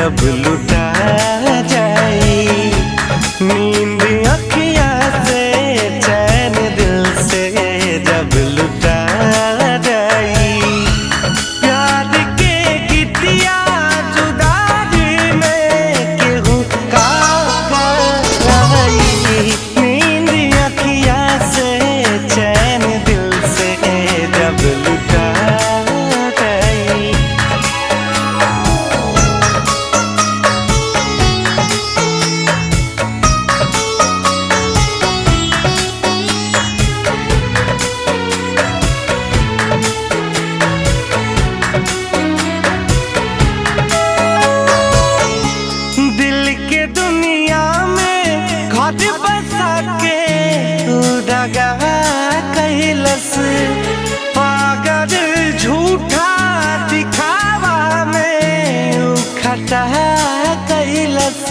जब लुटा जाई नींद अखियाँ से चैन दिल से जब लुटा जाई प्यार के गीतिया जुदाई में केहू का कराई नींद अखियाँ से चैन दिल से जब लुटा जाई। दिल के दुनिया में घर बसा के दगा कैलस पागल झूठा दिखावा में खटा कैलस।